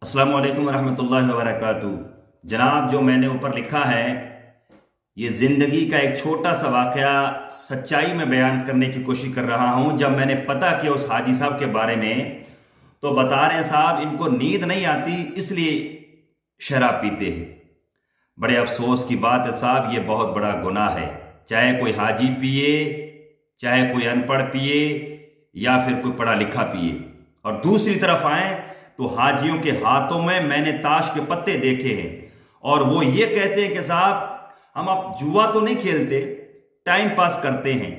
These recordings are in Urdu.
السلام علیکم ورحمۃ اللہ وبرکاتہ۔ جناب، جو میں نے اوپر لکھا ہے یہ زندگی کا ایک چھوٹا سا واقعہ سچائی میں بیان کرنے کی کوشش کر رہا ہوں۔ جب میں نے پتہ کیا اس حاجی صاحب کے بارے میں تو بتا رہے ہیں صاحب ان کو نیند نہیں آتی اس لیے شراب پیتے ہیں۔ بڑے افسوس کی بات ہے صاحب، یہ بہت بڑا گناہ ہے۔ چاہے کوئی حاجی پیے، چاہے کوئی ان پڑھ پیے یا پھر کوئی پڑھا لکھا پیے۔ اور دوسری طرف آئیں تو حاجیوں کے ہاتھوں میں نے تاش کے پتے دیکھے ہیں اور وہ یہ کہتے ہیں کہ صاحب ہم اب جوا تو نہیں کھیلتے، ٹائم پاس کرتے ہیں۔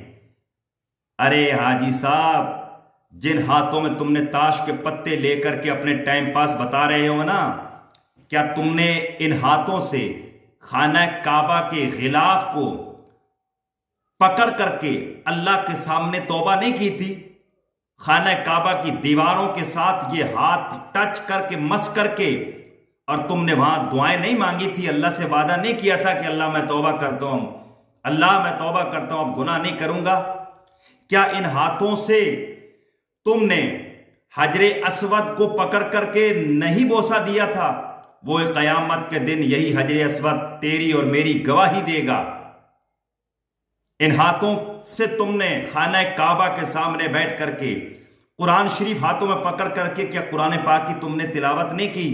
ارے حاجی صاحب، جن ہاتھوں میں تم نے تاش کے پتے لے کر کے اپنے ٹائم پاس بتا رہے ہو نا، کیا تم نے ان ہاتھوں سے خانہ کعبہ کے غلاف کو پکڑ کر کے اللہ کے سامنے توبہ نہیں کی تھی؟ خانہ کعبہ کی دیواروں کے ساتھ یہ ہاتھ ٹچ کر کے مس کر کے، اور تم نے وہاں دعائیں نہیں مانگی تھی؟ اللہ سے وعدہ نہیں کیا تھا کہ اللہ میں توبہ کرتا ہوں، اللہ میں توبہ کرتا ہوں، اب گناہ نہیں کروں گا؟ کیا ان ہاتھوں سے تم نے حجر اسود کو پکڑ کر کے نہیں بوسہ دیا تھا؟ وہ قیامت کے دن یہی حجر اسود تیری اور میری گواہی دے گا۔ ان ہاتھوں سے تم نے خانہ کعبہ کے سامنے بیٹھ کر کے قرآن شریف ہاتھوں میں پکڑ کر کے کیا قرآن پاک کی تم نے تلاوت نہیں کی؟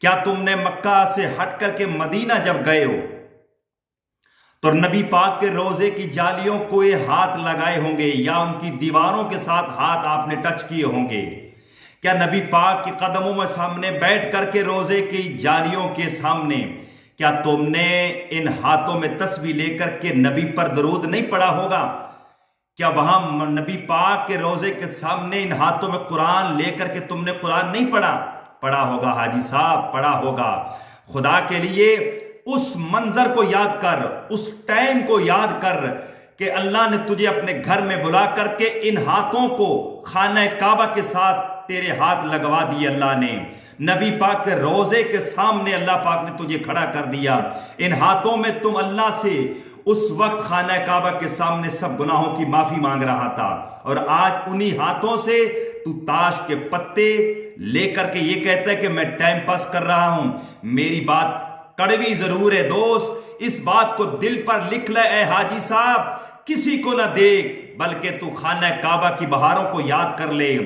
کیا تم نے مکہ سے ہٹ کر کے مدینہ جب گئے ہو تو نبی پاک کے روزے کی جالیوں کو یہ ہاتھ لگائے ہوں گے یا ان کی دیواروں کے ساتھ ہاتھ آپ نے ٹچ کیے ہوں گے؟ کیا نبی پاک کے قدموں میں سامنے بیٹھ کر کے روزے کی جالیوں کے سامنے کیا تم نے ان ہاتھوں میں تسبیح لے کر کے نبی پر درود نہیں پڑھا ہوگا؟ کیا وہاں نبی پاک کے روزے کے سامنے ان ہاتھوں میں قرآن لے کر کے تم نے قرآن نہیں پڑھا ہوگا؟ حاجی صاحب پڑھا ہوگا۔ خدا کے لیے اس منظر کو یاد کر، اس ٹائم کو یاد کر کہ اللہ نے تجھے اپنے گھر میں بلا کر کے ان ہاتھوں کو خانہ کعبہ کے ساتھ تیرے ہاتھ لگوا دیے اللہ نے، نبی پاک کے روزے کے سامنے اللہ پاک نے تجھے کھڑا کر دیا۔ ان ہاتھوں میں تم اللہ سے اس وقت خانہ کعبہ کے سامنے سب گناہوں کی معافی مانگ رہا تھا، اور آج انہی ہاتھوں سے تو تاش کے پتے لے کر کے یہ کہتا ہے کہ میں ٹائم پاس کر رہا ہوں۔ میری بات کڑوی ضرور ہے دوست، اس بات کو دل پر لکھ لے اے حاجی صاحب، کسی کو نہ دیکھ بلکہ تو خانہ کعبہ کی بہاروں کو یاد کر لے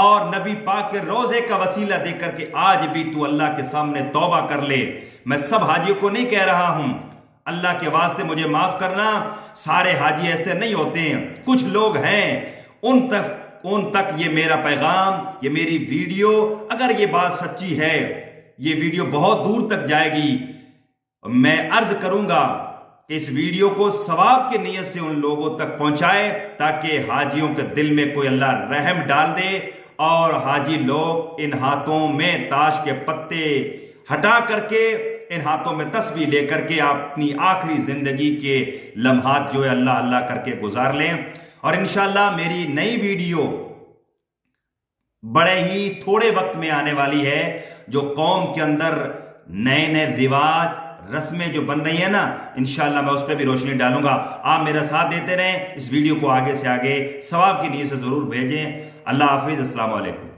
اور نبی پاک کے روزے کا وسیلہ دے کر کے آج بھی تو اللہ کے سامنے توبہ کر لے۔ میں سب حاجیوں کو نہیں کہہ رہا ہوں، اللہ کے واسطے مجھے معاف کرنا، سارے حاجی ایسے نہیں ہوتے ہیں، کچھ لوگ ہیں ان تک یہ میرا پیغام، یہ میری ویڈیو، اگر یہ بات سچی ہے یہ ویڈیو بہت دور تک جائے گی۔ میں عرض کروں گا کہ اس ویڈیو کو ثواب کی نیت سے ان لوگوں تک پہنچائے تاکہ حاجیوں کے دل میں کوئی اللہ رحم ڈال دے اور حاجی لوگ ان ہاتھوں میں تاش کے پتے ہٹا کر کے ان ہاتھوں میں تسبیح لے کر کے اپنی آخری زندگی کے لمحات جو ہے اللہ اللہ کر کے گزار لیں۔ اور انشاءاللہ میری نئی ویڈیو بڑے ہی تھوڑے وقت میں آنے والی ہے، جو قوم کے اندر نئے نئے رواج رسمیں جو بن رہی ہیں نا، انشاءاللہ میں اس پہ بھی روشنی ڈالوں گا۔ آپ میرا ساتھ دیتے رہیں، اس ویڈیو کو آگے سے آگے ثواب کی نیت سے ضرور بھیجیں۔ اللہ حافظ، السلام علیکم۔